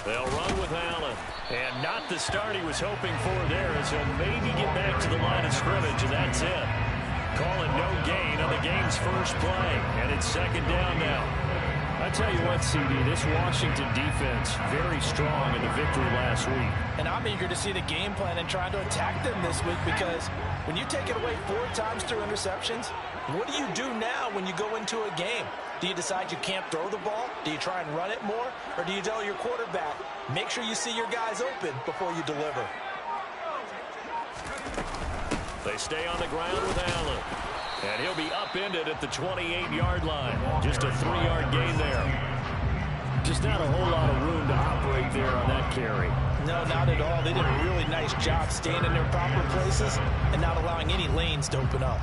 They'll run with Allen. And not the start he was hoping for there, as he'll maybe get back to the line of scrimmage, and that's it. Call it no gain on the game's first play, and it's second down now. I tell you what, CD, this Washington defense, very strong in the victory last week. And I'm eager to see the game plan and trying to attack them this week, because when you take it away 4 times through interceptions, what do you do now when you go into a game? Do you decide you can't throw the ball? Do you try and run it more? Or do you tell your quarterback, make sure you see your guys open before you deliver? They stay on the ground with Allen. And he'll be upended at the 28-yard line. Just a 3-yard gain there. Just not a whole lot of room to operate there on that carry. No, not at all. They did a really nice job staying in their proper places and not allowing any lanes to open up.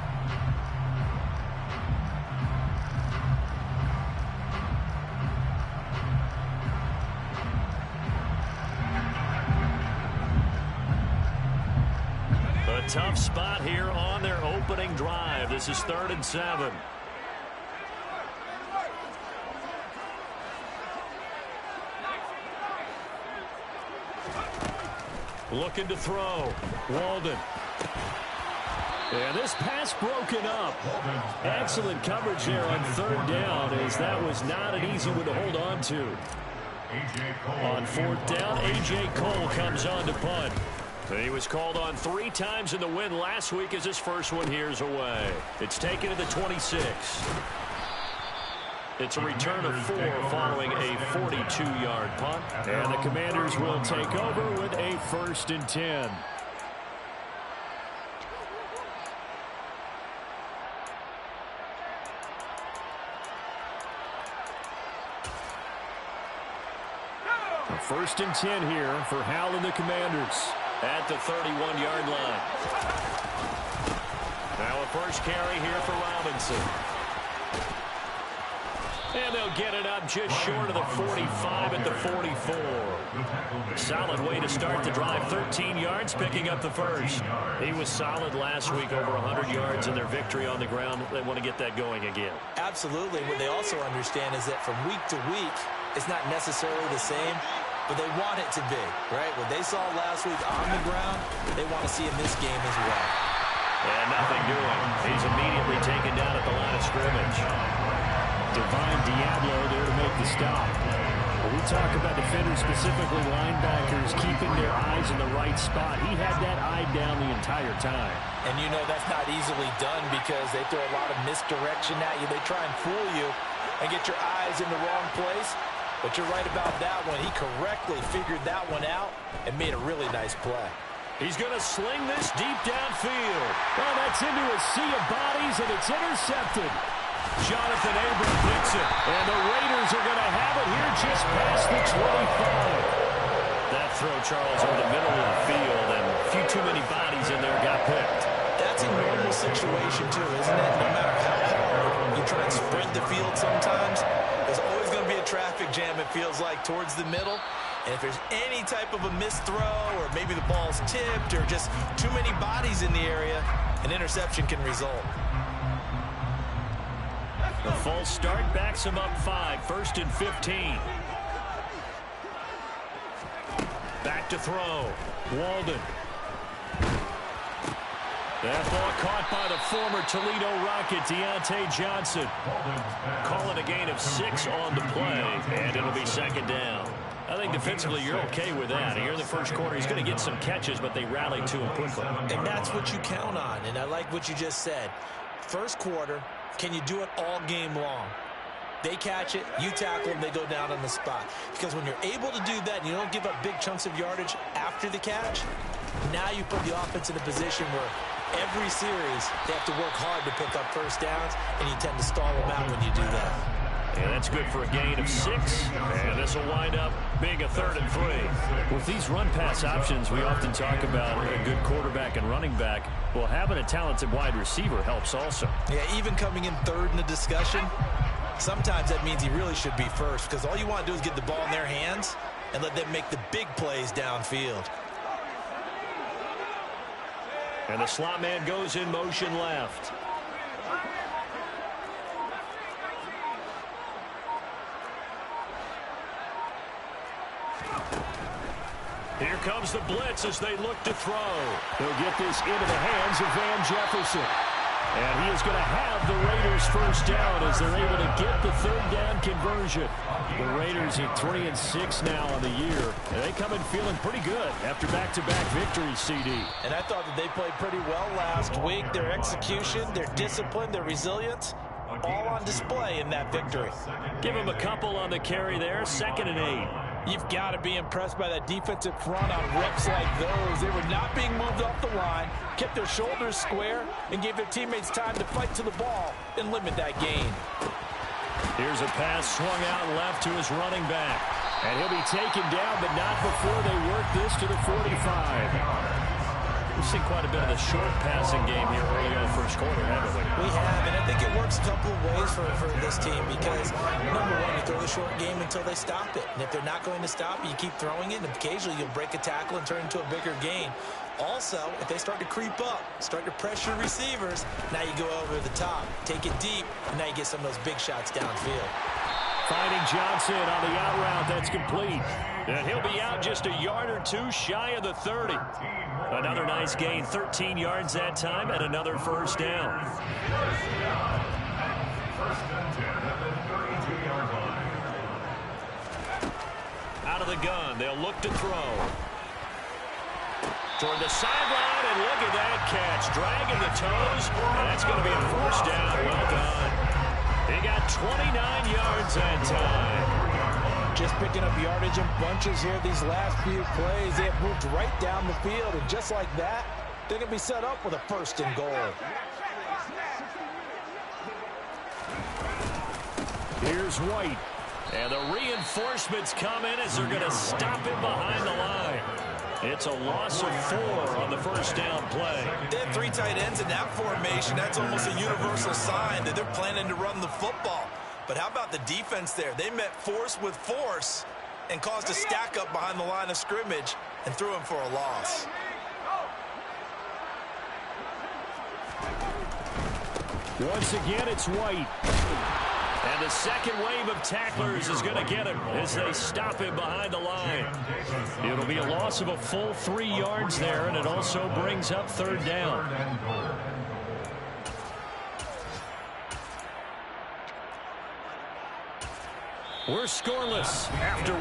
A tough spot here on their opening drive. This is 3rd and 7. Looking to throw. Walden. And this pass broken up. Excellent coverage there on 3rd down, as that was not an easy one to hold on to. On 4th down, A.J. Cole comes on to punt. He was called on 3 times in the win last week, as his first one here's away. It's taken to the 26. It's a return of 4 following a 42-yard punt. And the Commanders will take over with a 1st and 10. First and 10 here for Hal and the Commanders at the 31-yard line. Now a first carry here for Robinson. And they'll get it up just short of the 45 at the 44. Solid way to start the drive. 13 yards, picking up the first. He was solid last week, over 100 yards in their victory on the ground. They want to get that going again. Absolutely. What they also understand is that from week to week, it's not necessarily the same, but they want it to be, right? What they saw last week on the ground, they want to see in this game as well. And nothing doing. He's immediately taken down at the line of scrimmage. Divine Diablo there to make the stop. When we talk about defenders, specifically linebackers, keeping their eyes in the right spot, he had that eye down the entire time. And you know that's not easily done, because they throw a lot of misdirection at you. They try and fool you and get your eyes in the wrong place. But you're right about that one. He correctly figured that one out and made a really nice play. He's going to sling this deep downfield. Well, that's into a sea of bodies, and it's intercepted. Jonathan Abram picks it. And the Raiders are going to have it here just past the 25. That throw, Charles, over the middle of the field, and a few too many bodies in there got picked. That's a normal situation, too, isn't it? No matter how hard you try and sprint the field sometimes, there's always going to be a traffic jam, it feels like, towards the middle. And if there's any type of a missed throw, or maybe the ball's tipped, or just too many bodies in the area, an interception can result. The false start backs him up 5, 1st and 15. Back to throw. Walden. That ball caught by the former Toledo Rocket, Deontay Johnson. Calling a gain of 6 on the play, and it'll be 2nd down. I think defensively you're okay with that. Here in the first quarter, he's going to get some catches, but they rallied to him quickly. And that's what you count on, and I like what you just said. First quarter, can you do it all game long? They catch it, you tackle them, they go down on the spot. Because when you're able to do that and you don't give up big chunks of yardage after the catch, now you put the offense in a position where every series they have to work hard to pick up first downs, and you tend to stall them out when you do that. And that's good for a gain of 6. And this will wind up being a 3rd and 3. With these run-pass options, we often talk about a good quarterback and running back. Well, having a talented wide receiver helps also. Yeah, even coming in 3rd in the discussion, sometimes that means he really should be first, because all you want to do is get the ball in their hands and let them make the big plays downfield. And the slot man goes in motion left. Here comes the blitz as they look to throw. They'll get this into the hands of Van Jefferson. And he is going to have the Raiders first down as they're able to get the third down conversion. The Raiders at 3-6 now on the year. And they come in feeling pretty good after back-to-back victories, CD. And I thought that they played pretty well last week. Their execution, their discipline, their resilience, all on display in that victory. Give them a couple on the carry there, 2nd and 8. You've got to be impressed by that defensive front on reps like those. They were not being moved off the line, kept their shoulders square, and gave their teammates time to fight to the ball and limit that gain. Here's a pass swung out left to his running back. And he'll be taken down, but not before they work this to the 45. We've seen quite a bit of the short passing game here early in the first quarter, haven't we? We have, and I think it works a couple of ways for this team because, number one, you throw the short game until they stop it. And if they're not going to stop it, you keep throwing it, and occasionally you'll break a tackle and turn into a bigger gain. Also, if they start to creep up, start to pressure receivers, now you go over the top, take it deep, and now you get some of those big shots downfield. Finding Johnson on the out route, that's complete. And he'll be out just a yard or two shy of the 30. Another nice gain, 13 yards that time, and another first down. Out of the gun, they'll look to throw. Toward the sideline, and look at that catch. Dragging the toes, and that's going to be a first down. Well done. They got 29 yards that time. Just picking up yardage in bunches here these last few plays. They have moved right down the field, and just like that, they're going to be set up with a 1st and goal. Here's White. And the reinforcements come in as they're going to stop him behind the line. It's a loss of 4 on the first down play. They have 3 tight ends in that formation. That's almost a universal sign that they're planning to run the football. But how about the defense there? They met force with force and caused a stack up behind the line of scrimmage and threw him for a loss. Once again, it's White. And the second wave of tacklers is going to get him as they stop him behind the line. It'll be a loss of a full 3 yards there, and it also brings up 3rd down. We're scoreless after 1.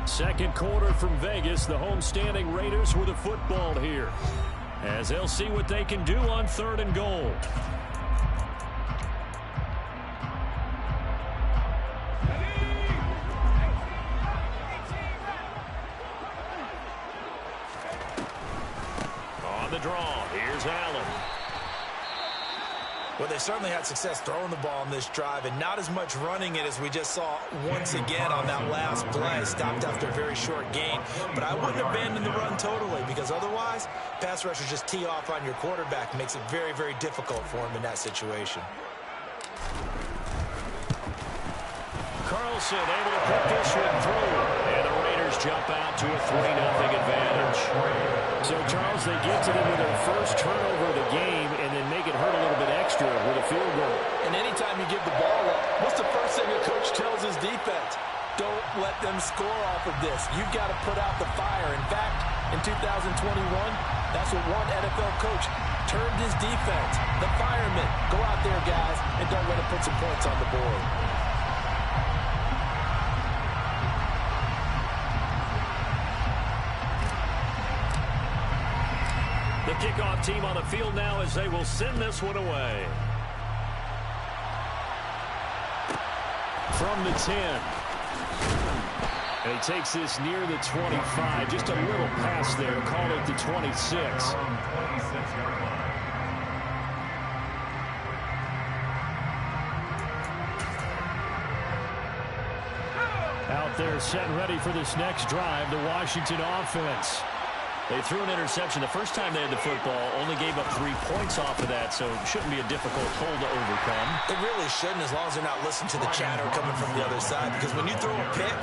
Second quarter from Vegas. The homestanding Raiders with the football here, as they'll see what they can do on 3rd and goal. On the draw, here's Allen. Well, they certainly had success throwing the ball in this drive, and not as much running it as we just saw once again on that last play. Stopped after a very short gain. But I wouldn't abandon the run totally, because otherwise, pass rushers just tee off on your quarterback. Makes it very, very difficult for him in that situation. Carlson able to put this one through. And the Raiders jump out to a 3-0 advantage. So, Charles, they get to them with their first turnover of the game and then make it hurt a little bit extra with a field goal. And anytime you give the ball up, what's the first thing a coach tells his defense? Don't let them score off of this. You've got to put out the fire. In fact, in 2021, that's what one NFL coach termed his defense. The firemen. Go out there, guys, and don't let them put some points on the board. The kickoff team on the field now as they will send this one away. From the 10. And he takes this near the 25. Just a little pass there. Call it the 26. Out there set and ready for this next drive, the Washington offense. They threw an interception the first time they had the football, only gave up 3 points off of that, so it shouldn't be a difficult hole to overcome. It really shouldn't, as long as they're not listening to the chatter coming from the other side, because when you throw a pick,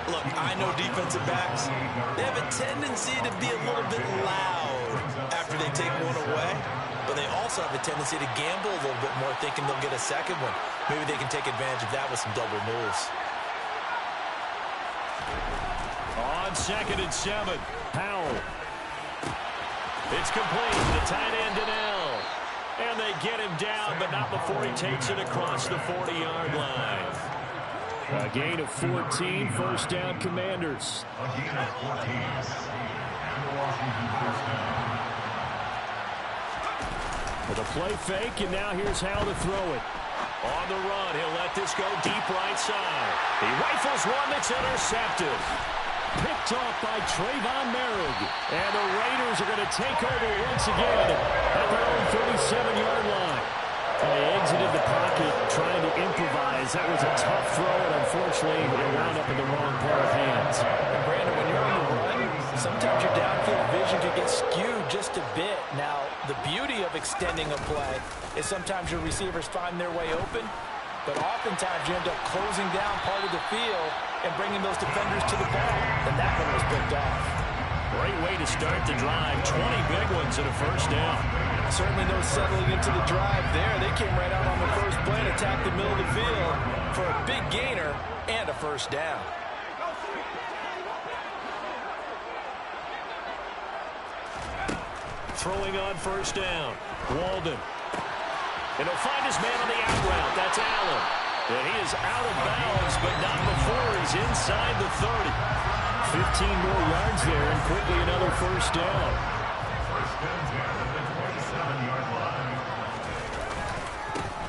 look, I know defensive backs, they have a tendency to be a little bit loud after they take one away. But but they also have a tendency to gamble a little bit more, thinking they'll get a second one. Maybe they can take advantage of that with some double moves. On 2nd and 7, Powell. It's complete to tight end Donnell. And they get him down, but not before he takes it across the 40-yard line. A gain of 14, first down, Commanders. A gain of 14. And the Washington first down. With a play fake, and now here's Howell to throw it. On the run, he'll let this go deep right side. He rifles one that's intercepted. Picked off by Trayvon Merrick. And the Raiders are going to take over once again at their own 37-yard line. They exited the pocket trying to improvise. That was a tough throw, and unfortunately, it wound up in the wrong pair of hands. And Brandon, when you're on the run, sometimes your downfield vision can get skewed just a bit. Now, the beauty of extending a play is sometimes your receivers find their way open, but oftentimes you end up closing down part of the field and bringing those defenders to the ball, and that one was picked off. Great way to start the drive. 20 big ones and a first down. Certainly no settling into the drive there. They came right out on the first play and attacked the middle of the field for a big gainer and a first down. Throwing on first down. Walden. And he'll find his man on the out route. That's Allen. And he is out of bounds, but not before he's inside the 30. 15 more yards there, and quickly another first down. First down at the 27-yard line.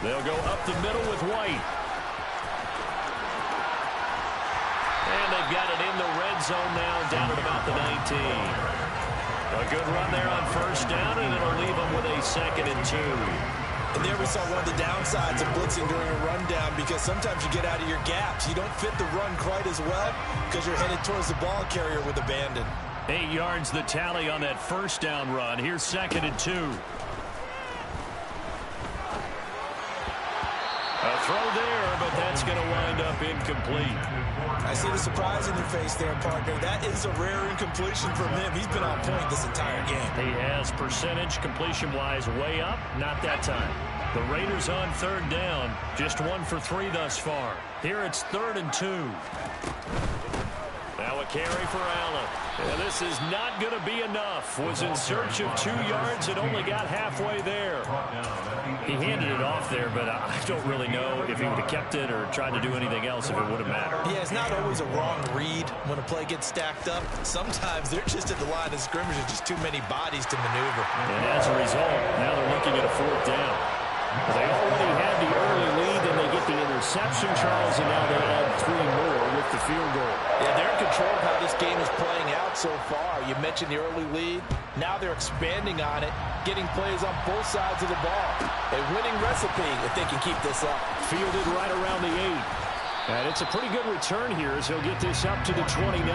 They'll go up the middle with White. And they've got it in the red zone now, down at about the 19. A good run there on first down, and it'll leave them with a 2nd and 2. And there we saw one of the downsides of blitzing during a rundown, because sometimes you get out of your gaps. You don't fit the run quite as well because you're headed towards the ball carrier with abandon. 8 yards the tally on that first down run. Here's 2nd and 2. A throw there, but that's going to wind up incomplete. I see the surprise in your face there, partner. That is a rare incompletion from him. He's been on point this entire game. He has percentage completion-wise way up. Not that time. The Raiders on 3rd down. Just 1 for 3 thus far. Here it's 3rd and 2. Now a carry for Allen. And this is not going to be enough. Was in search of 2 yards and only got halfway there. He handed it off there, but I don't really know if he would have kept it or tried to do anything else if it would have mattered. Yeah, it's not always a wrong read when a play gets stacked up. Sometimes they're just at the line of scrimmage with just too many bodies to maneuver. And as a result, now they're looking at a 4th down. They already had the early lead, and they get the interception, Charles, and now they add 3 more with the field goal. Yeah, they're in control of how this game is playing out so far. You mentioned the early lead. Now they're expanding on it, getting plays on both sides of the ball. A winning recipe if they can keep this up. Fielded right around the 8. And it's a pretty good return here as he'll get this up to the 29.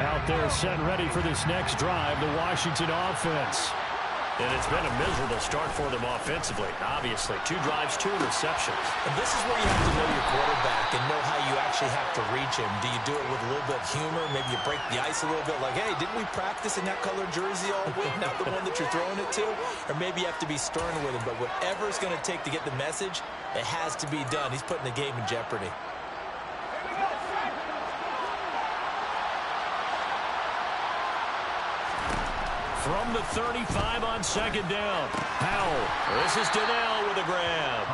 Out there set and ready for this next drive, the Washington offense. And it's been a miserable start for them offensively. Obviously, 2 drives, 2 interceptions. And this is where you have to know your quarterback and know how you actually have to reach him. Do you do it with a little bit of humor? Maybe you break the ice a little bit like, hey, didn't we practice in that colored jersey all week? Not the one that you're throwing it to? Or maybe you have to be stern with him. But whatever it's going to take to get the message, it has to be done. He's putting the game in jeopardy. From the 35 on 2nd down. Powell. This is Donnell with a grab.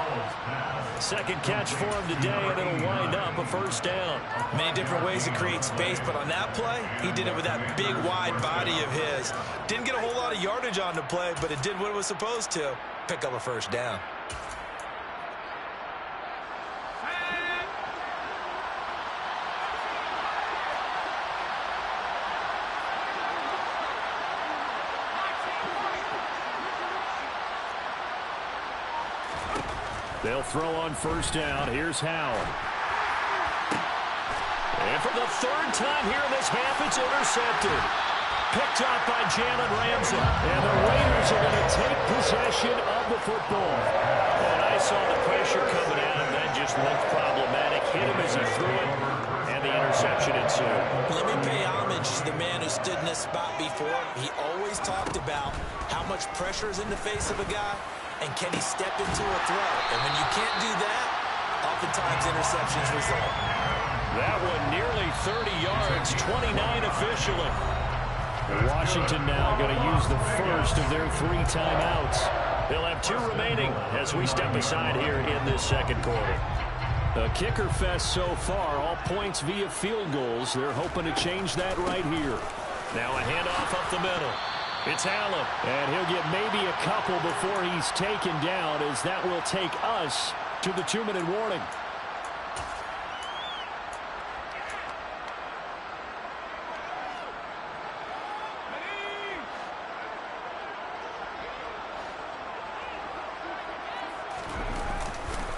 2nd catch for him today, and it'll wind up a first down. Many different ways to create space, but on that play, he did it with that big, wide body of his. Didn't get a whole lot of yardage on the play, but it did what it was supposed to. Pick up a first down. They'll throw on first down. Here's Howell. And for the 3rd time here in this half, it's intercepted. Picked up by Jalen Ramsey. And the Raiders are going to take possession of the football. And I saw the pressure coming out, and that just looked problematic. Hit him as he threw it, and the interception ensued. Let me pay homage to the man who stood in this spot before. He always talked about how much pressure is in the face of a guy, and can he step into a throw. And when you can't do that, oftentimes interceptions result. That one nearly 30 yards, 29 officially. Washington now going to use the first of their 3 timeouts. They'll have 2 remaining as we step aside here in this second quarter. A kicker fest so far, all points via field goals. They're hoping to change that right here. Now a handoff up the middle. It's Allen. And he'll get maybe a couple before he's taken down, as that will take us to the 2-minute warning.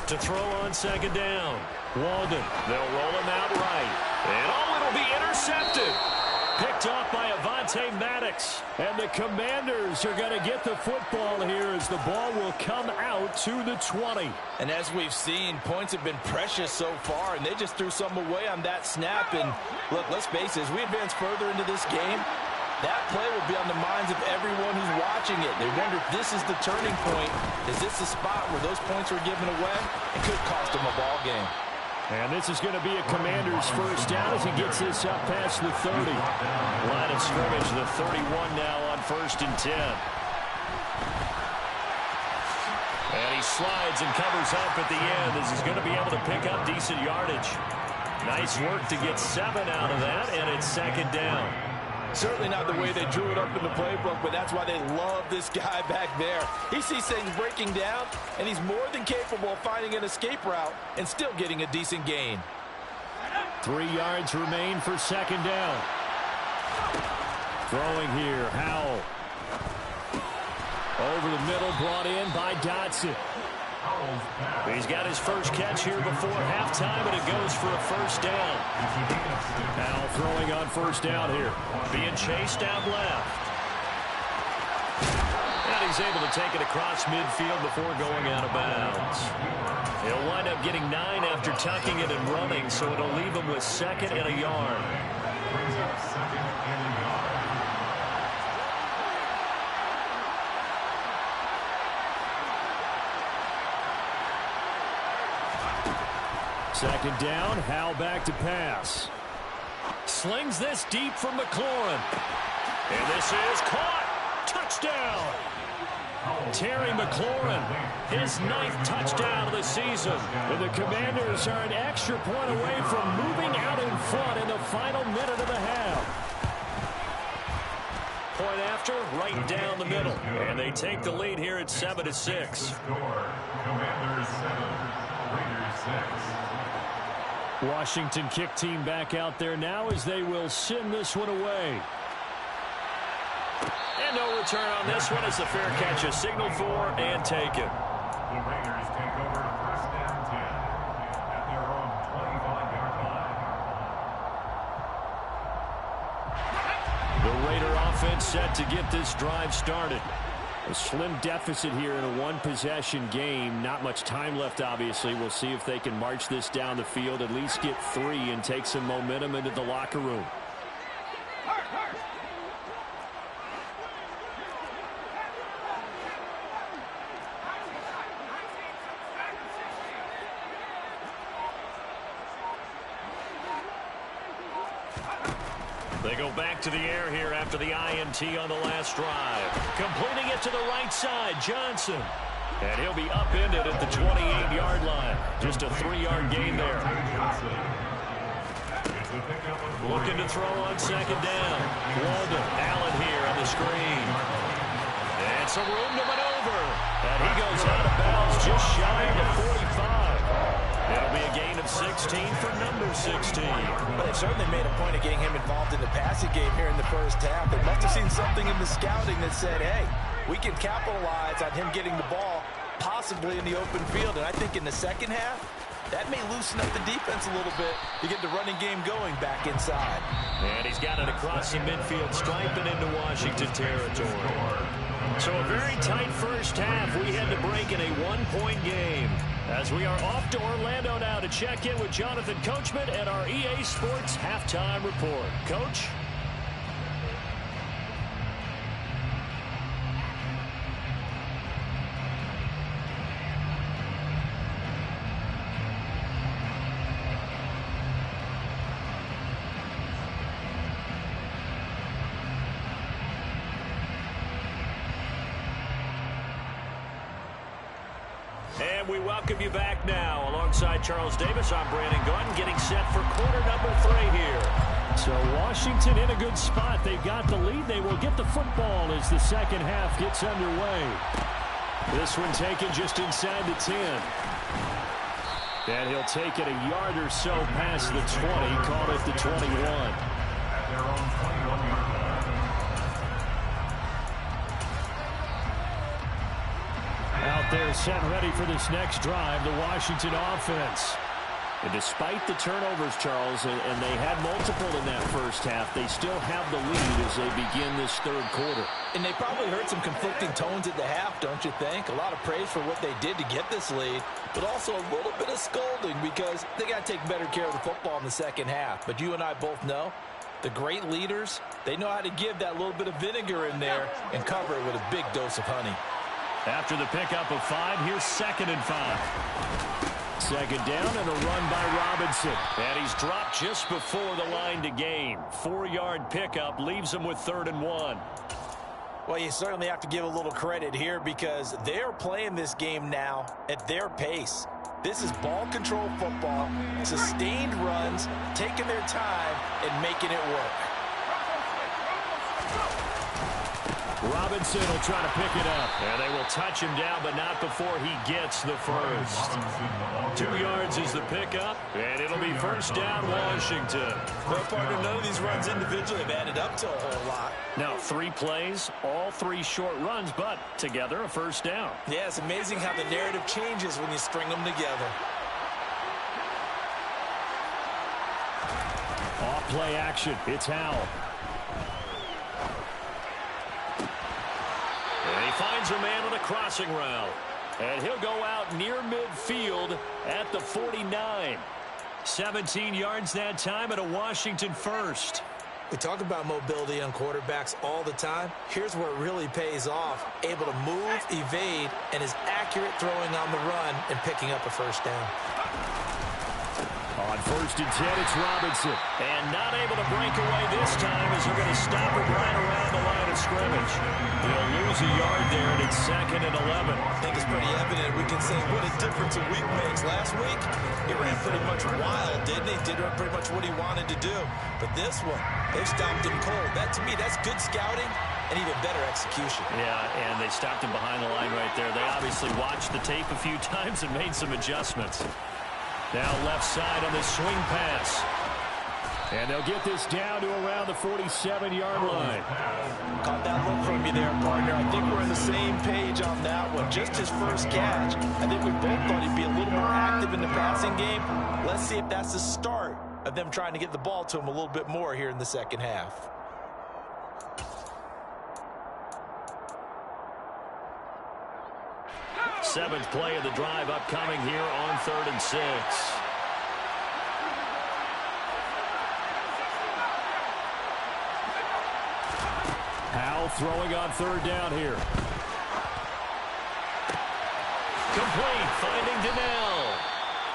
To throw on second down. Walden. They'll roll him out right. And it'll be intercepted. Picked off by Avonte Maddox. And the Commanders are going to get the football here as the ball will come out to the 20. And as we've seen, points have been precious so far, and they just threw some away on that snap. And look, let's face it, as we advance further into this game, that play will be on the minds of everyone who's watching it. They wonder if this is the turning point. Is this the spot where those points were given away? It could cost them a ball game. And this is going to be a Commanders first down as he gets this up past the 30. Line of scrimmage, the 31 now on 1st and 10. And he slides and covers up at the end as he's going to be able to pick up decent yardage. Nice work to get 7 out of that, and it's second down. Certainly not the way they drew it up in the playbook, but that's why they love this guy back there. He sees things breaking down, and he's more than capable of finding an escape route and still getting a decent gain. 3 yards remain for second down. Throwing here, Howell. Over the middle, brought in by Dotson. He's got his first catch here before halftime, and it goes for a first down. Now throwing on first down here. Being chased out left. And he's able to take it across midfield before going out of bounds. He'll wind up getting 9 after tucking it and running, so it'll leave him with 2nd and a yard. Brings up 2nd and a yard. Second down, Howell back to pass. Slings this deep from McLaurin. And this is caught. Touchdown. Terry McLaurin, his 9th touchdown of the season. And the Commanders are an extra point away from moving out in front in the final minute of the half. Point after, right down the middle. And they take the lead here at 7-6. Score, Commanders 7, Raiders 6. Washington kick team back out there now as they will send this one away. And no return on this one as the fair catch is signaled for and taken. The Raiders take over 1st and 10 at their own 25-yard line. The Raider offense set to get this drive started. A slim deficit here in a one-possession game. Not much time left, obviously. We'll see if they can march this down the field, at least get 3 and take some momentum into the locker room. They go back to the air here after the INT on the last drive. Completing it to the right side, Johnson. And he'll be upended at the 28-yard line. Just a 3-yard gain there. Looking to throw on second down. Walden, Allen here on the screen. And some room to maneuver. And he goes out of bounds just shy of the 45. It'll be a gain of 16 for number 16. Well, they certainly made a point of getting him involved in the passing game here in the first half. They must have seen something in the scouting that said, hey, we can capitalize on him getting the ball possibly in the open field. And I think in the second half, That may loosen up the defense a little bit to get the running game going back inside. And he's got it across the midfield stripe and into Washington territory. So a very tight first half. We head to break in a one-point game. As we are off to Orlando now to check in with Jonathan Coachman at our EA Sports Halftime Report. Coach? And we welcome you back now. Alongside Charles Davis, I'm Brandon Gaudin, getting set for quarter number 3 here. So Washington in a good spot. They've got the lead. They will get the football as the second half gets underway. This one taken just inside the 10. And he'll take it a yard or so past the 20, call it the 21. At their own 21-yard line. Out there set ready for this next drive, the Washington offense. And despite the turnovers, Charles, and they had multiple in that first half, they still have the lead as they begin this third quarter. And they probably heard some conflicting tones at the half, don't you think? A lot of praise for what they did to get this lead, but also a little bit of scolding because they got to take better care of the football in the second half. But you and I both know the great leaders, they know how to give that little bit of vinegar in there and cover it with a big dose of honey. After the pickup of 5, here's 2nd and 5. Second down and a run by Robinson. And he's dropped just before the line to gain. 4-yard pickup leaves him with 3rd and 1. Well, you certainly have to give a little credit here because they're playing this game now at their pace. This is ball control football, sustained runs, taking their time and making it work. Robinson will try to pick it up. And they will touch him down, but not before he gets the first. 2 yards is the pickup, and it'll be first down, Washington. Well, partner, none of these runs individually have added up to a whole lot. Now, 3 plays, all 3 short runs, but together a first down. Yeah, it's amazing how the narrative changes when you string them together. Off play action. It's Howell. And he finds a man on a crossing route. And he'll go out near midfield at the 49. 17 yards that time and a Washington first. We talk about mobility on quarterbacks all the time. Here's where it really pays off. Able to move, evade, and is accurate throwing on the run and picking up a first down. On 1st and 10, it's Robinson. And not able to break away this time as they're going to stop him right around the line of scrimmage. He'll lose a yard there, and it's 2nd and 11. I think it's pretty evident. We can say what a difference a week makes. Last week, he ran pretty much wild, didn't he? Did pretty much what he wanted to do. But this one, they've stopped him cold. That, to me, that's good scouting and even better execution. Yeah, and they stopped him behind the line right there. They obviously watched the tape a few times and made some adjustments. Now left side on the swing pass. And they'll get this down to around the 47-yard line. Caught that look from you there, partner. I think we're on the same page on that one. Just his first catch. I think we both thought he'd be a little more active in the passing game. Let's see if that's the start of them trying to get the ball to him a little bit more here in the second half. Seventh play of the drive upcoming here on 3rd and 6. Howell throwing on 3rd down here. Complete, finding Donnell.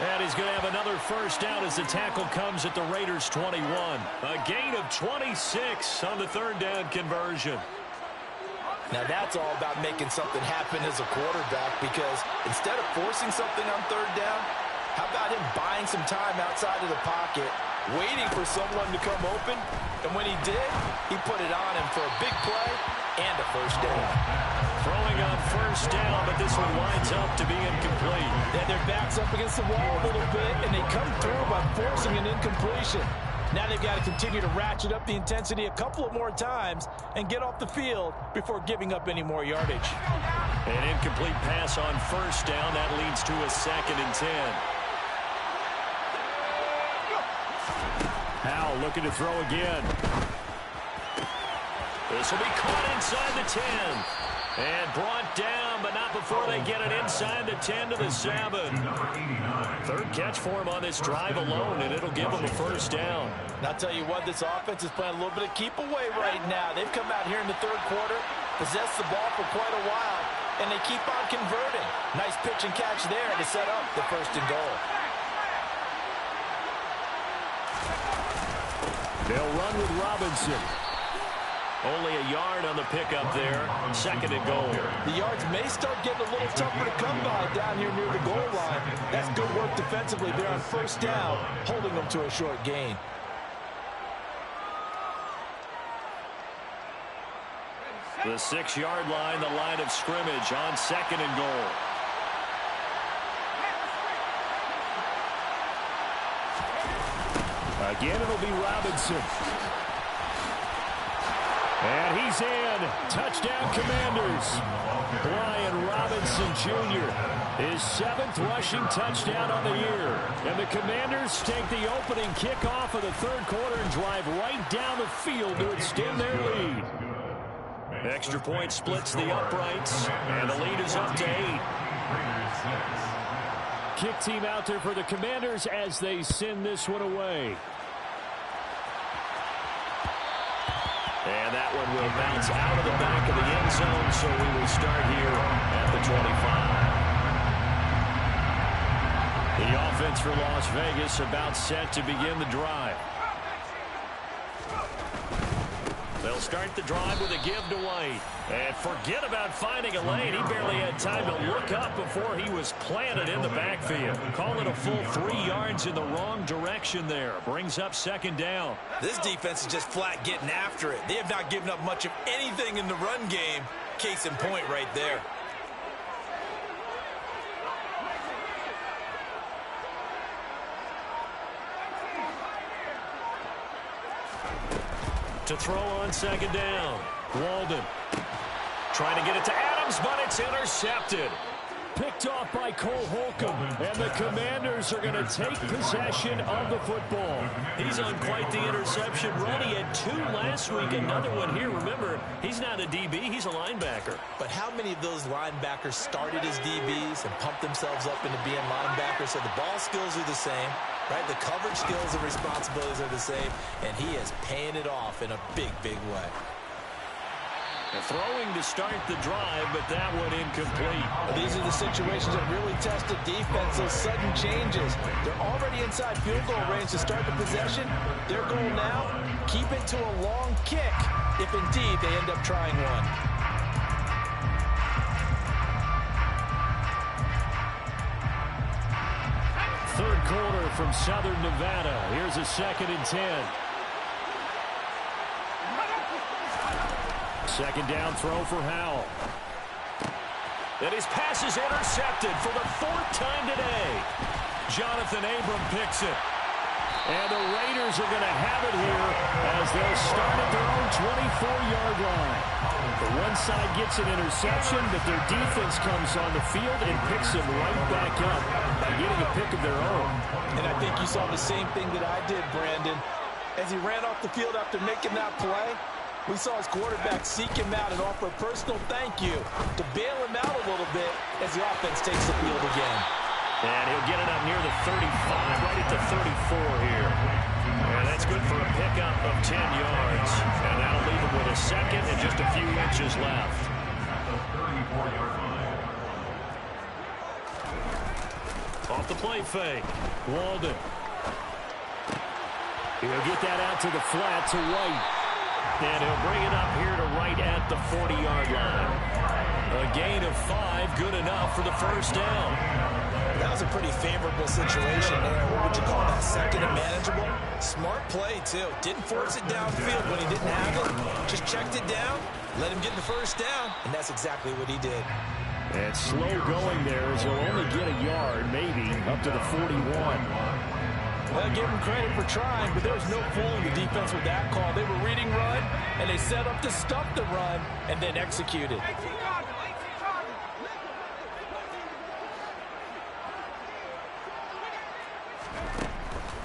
And he's going to have another first down as the tackle comes at the Raiders' 21. A gain of 26 on the 3rd down conversion. Now that's all about making something happen as a quarterback, because instead of forcing something on 3rd down, how about him buying some time outside of the pocket, waiting for someone to come open, and when he did, he put it on him for a big play and a first down. Throwing on 1st down, but this one winds up to be incomplete. Yeah, their back's up against the wall a little bit, and they come through by forcing an incompletion. Now they've got to continue to ratchet up the intensity a couple of more times and get off the field before giving up any more yardage. An incomplete pass on 1st down. That leads to a 2nd and 10. Howell looking to throw again. This will be caught inside the 10. And brought down, but not before they get it inside the 10 to the 7. Third catch for him on this drive alone, and it'll give him a first down. And I'll tell you what, this offense is playing a little bit of keep away right now. They've come out here in the third quarter, possessed the ball for quite a while, and they keep on converting. Nice pitch and catch there to set up the first and goal. They'll run with Robinson. Only a yard on the pickup there. Second and goal. The yards may start getting a little tougher to come by down here near the goal line. That's good work defensively there on first down, holding them to a short gain. The 6-yard line, the line of scrimmage on second and goal. Again, it'll be Robinson. And he's in. Touchdown, Commanders. Brian Robinson Jr. His 7th rushing touchdown on the year. And the Commanders take the opening kickoff of the third quarter and drive right down the field to extend their lead. Extra point splits the uprights, and the lead is up to 8. Kick team out there for the Commanders as they send this one away. And that one will bounce out of the back of the end zone, so we will start here at the 25. The offense for Las Vegas about set to begin the drive. They'll start the drive with a give to White. And forget about finding a lane. He barely had time to look up before he was planted in the backfield. Call it a full 3 yards in the wrong direction there. Brings up second down. This defense is just flat getting after it. They have not given up much of anything in the run game. Case in point right there. To throw on second down. Walden trying to get it to Adams, but it's intercepted. Picked off by Cole Holcomb, and the Commanders are going to take possession of the football. He's on quite the interception run. He had 2 last week, another one here. Remember, he's not a DB, he's a linebacker. But how many of those linebackers started as DBs and pumped themselves up into being linebackers? So the ball skills are the same, right? The coverage skills and responsibilities are the same, and he is paying it off in a big, big way. Throwing to start the drive, but that one incomplete. These are the situations that really test the defense, those sudden changes. They're already inside field goal range to start the possession. Their goal now, keep it to a long kick, if indeed they end up trying one. Third quarter from Southern Nevada. Here's a 2nd and 10. Second down throw for Howell. And his pass is intercepted for the 4th time today. Jonathan Abram picks it. And the Raiders are going to have it here as they'll start at their own 24-yard line. The one side gets an interception, but their defense comes on the field and picks them right back up by getting a pick of their own. And I think you saw the same thing that I did, Brandon. As he ran off the field after making that play, we saw his quarterback seek him out and offer a personal thank you to bail him out a little bit as the offense takes the field again. And he'll get it up near the 35, right at the 34 here. And that's good for a pickup of 10 yards. And that'll leave him with a second and just a few inches left. Off the play fake. Walden. He'll get that out to the flat to White. And he'll bring it up here to right at the 40-yard line. A gain of 5, good enough for the first down. That was a pretty favorable situation there. What would you call that? Second and manageable? Smart play, too. Didn't force it downfield when he didn't have it. Just checked it down, let him get the first down, and that's exactly what he did. And slow going there as he'll only get a yard, maybe, up to the 41. Well, give him credit for trying, but there was no fooling the defense with that call. They were reading run, and they set up to stop the run, and then executed.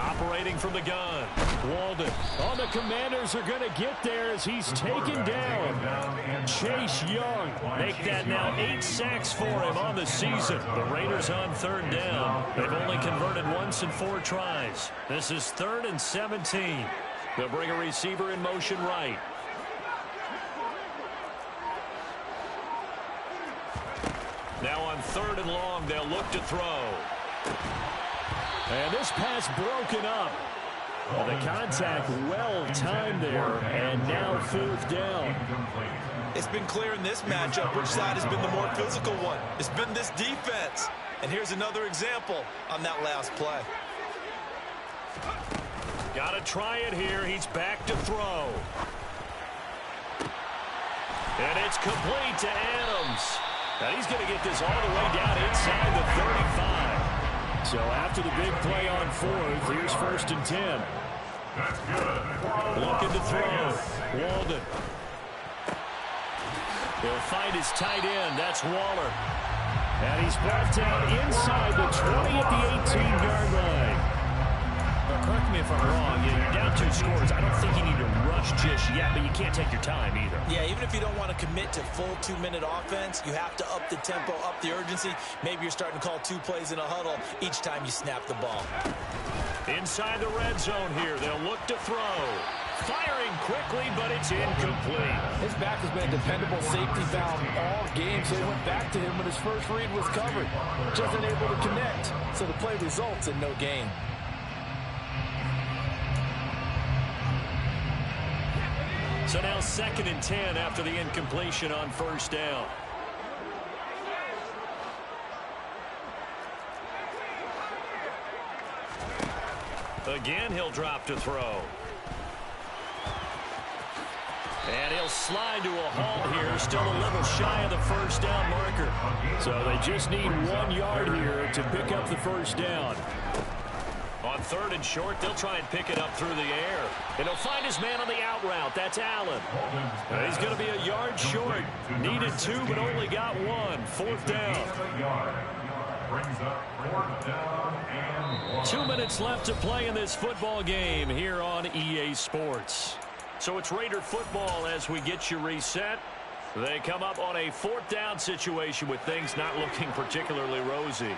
Operating from the gun, Walden. Oh, the Commanders are going to get there as he's taken down. Chase Young. Make that now 8 sacks for him on the season. The Raiders on 3rd down. They've only converted once in 4 tries. This is 3rd and 17. They'll bring a receiver in motion right. Now on 3rd and long, they'll look to throw. And this pass broken up. Well, the contact well timed there, and now 4th down. It's been clear in this matchup which side has been the more physical one. It's been this defense. And here's another example on that last play. Got to try it here. He's back to throw. And it's complete to Adams. Now he's going to get this all the way down inside the 35. So after the big play on 4th, here's 1st and 10. Looking to throw. Walden. He'll find his tight end. That's Waller. And he's brought down inside the 20 at the 18-yard line. Well, correct me if I'm wrong. You're down 2 scores. I don't think you need to rush just yet, but you can't take your time either. Yeah, even if you don't want to commit to full 2-minute offense, you have to up the tempo, up the urgency. Maybe you're starting to call 2 plays in a huddle each time you snap the ball. Inside the red zone here. They'll look to throw. Firing quickly, but it's incomplete. His back has been a dependable safety valve all game, so he went back to him when his first read was covered. Just unable to connect, so the play results in no gain. So now 2nd and 10 after the incompletion on 1st down. Again, he'll drop to throw. And he'll slide to a halt here. Still a little shy of the 1st down marker. So they just need 1 yard here to pick up the 1st down. On 3rd and short, they'll try and pick it up through the air. And he'll find his man on the out route. That's Allen. He's going to be a yard short. Needed 2, but only got 1. 4th down. 2 minutes left to play in this football game here on EA Sports. So it's Raider football as we get you reset. They come up on a 4th down situation with things not looking particularly rosy.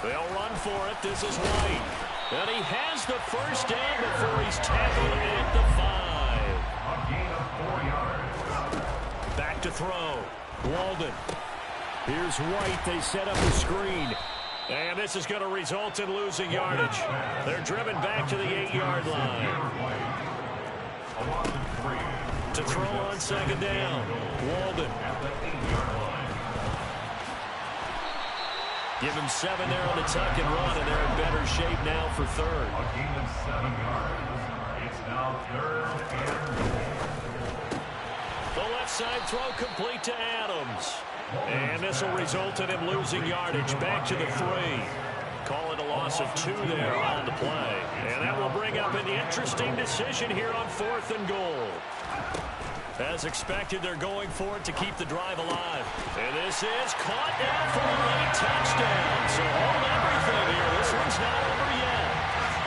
They'll run for it. This is White. And he has the 1st down before he's tackled at the 5. Back to throw. Walden. Here's White. They set up the screen. And this is going to result in losing yardage. They're driven back to the 8-yard line. To throw on 2nd down. Walden. Give him 7 there on the tuck and run, and they're in better shape now for 3rd. A gain of 7 yards. It's now 3rd and goal. The left side throw complete to Adams. And this will result in him losing yardage back to the 3. Call it a loss of 2 there on the play. And that will bring up an interesting decision here on 4th and goal. As expected, they're going for it to keep the drive alive. And this is caught down for a late touchdown. So hold everything here. This one's not over yet.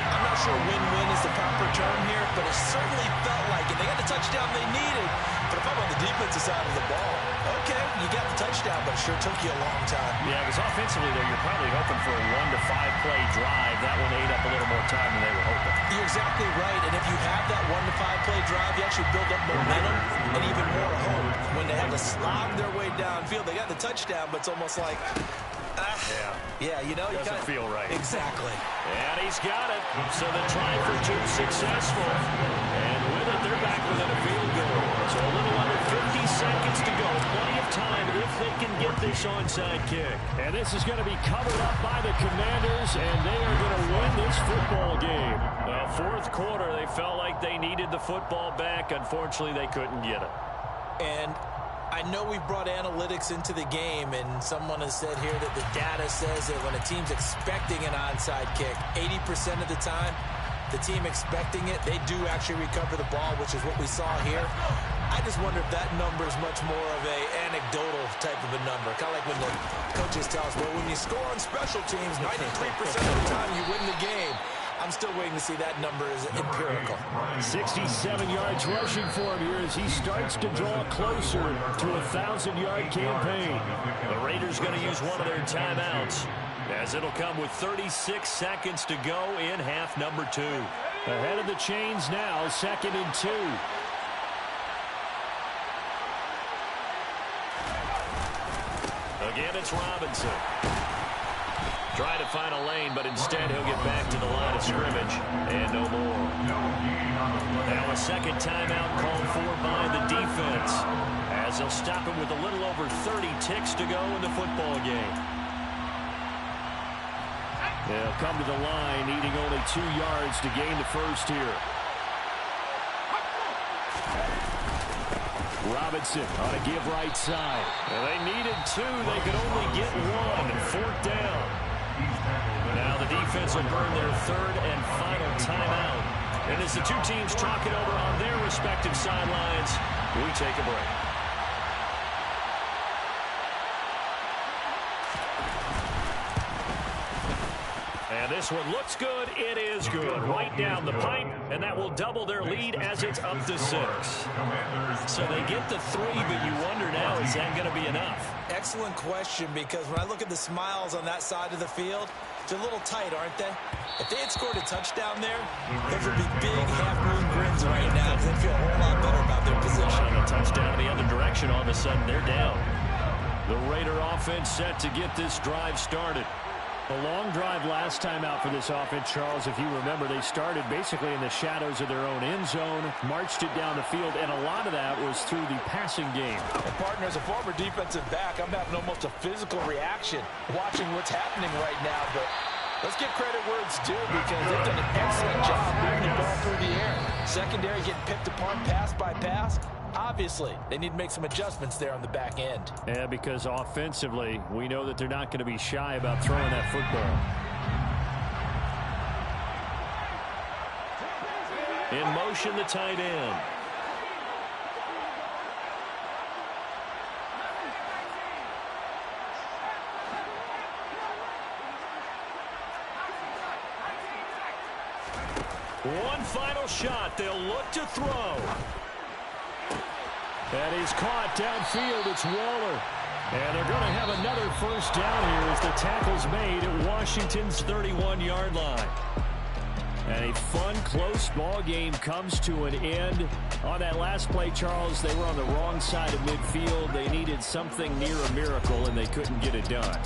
I'm not sure win-win is the proper term here, but it certainly felt like it. They got the touchdown they needed. But if I'm on the defensive side of the ball, okay, you got the touchdown, but it sure took you a long time. Yeah, because offensively there, you're probably hoping for a 1 to 5 play drive. That one ate up a little more time than they were hoping. You're exactly right, and if you have that 1 to 5 play drive, you actually build up momentum and even more hope. When they have to slog their way downfield, they got the touchdown, but it's almost like, yeah, you know, Doesn't feel right. Exactly. And he's got it. So the try for 2 successful. And with it, they're back within a field goal. So a little under 50 seconds to go. Plenty of time if they can get this onside kick. And this is going to be covered up by the Commanders, and they are going to win this football game. 4th quarter, they felt like they needed the football back. Unfortunately, they couldn't get it. And I know we've brought analytics into the game, and someone has said here that the data says that when a team's expecting an onside kick, 80% of the time, the team expecting it, they do actually recover the ball, which is what we saw here. I just wonder if that number is much more of an anecdotal type of a number. Kind of like when the coaches tell us, well, when you score on special teams, 93% of the time you win the game. I'm still waiting to see that number as empirical. 67 yards rushing for him here as he starts to draw closer to a 1,000-yard campaign. The Raiders going to use one of their timeouts, as it'll come with 36 seconds to go in half number 2. Ahead of the chains now, 2nd and 2. Again, it's Robinson. Trying to find a lane, but instead he'll get back to the line of scrimmage. And no more. Now a second timeout called for by the defense, as they'll stop him with a little over 30 ticks to go in the football game. They'll come to the line, needing only 2 yards to gain the first here. Robinson on a give right side. Well, they needed 2. They could only get 1. 4th down. Now the defense will burn their 3rd and final timeout. And as the two teams talk it over on their respective sidelines, we take a break. And this one looks good. It is good. Right down the pipe, and that will double their lead as it's up to 6. So they get the 3, but you wonder now, is that going to be enough? Excellent question, because when I look at the smiles on that side of the field, they're a little tight, aren't they? If they had scored a touchdown there, those would be big half-moon grins right now, because they feel a whole lot better about their position. And a touchdown the other direction, all of a sudden they're down. The Raider offense set to get this drive started. A long drive last time out for this offense, Charles. If you remember, they started basically in the shadows of their own end zone, marched it down the field, and a lot of that was through the passing game. And partner, as a former defensive back, I'm having almost a physical reaction watching what's happening right now. But let's give credit where it's due, because they've done an excellent job moving the ball through the air. Secondary getting picked apart pass by pass. Obviously, they need to make some adjustments there on the back end. Yeah, because offensively, we know that they're not going to be shy about throwing that football. In motion, the tight end. One final shot. They'll look to throw. And he's caught downfield. It's Waller. And they're going to have another first down here as the tackle's made at Washington's 31-yard line. And a fun, close ball game comes to an end. On that last play, Charles, they were on the wrong side of midfield. They needed something near a miracle, and they couldn't get it done.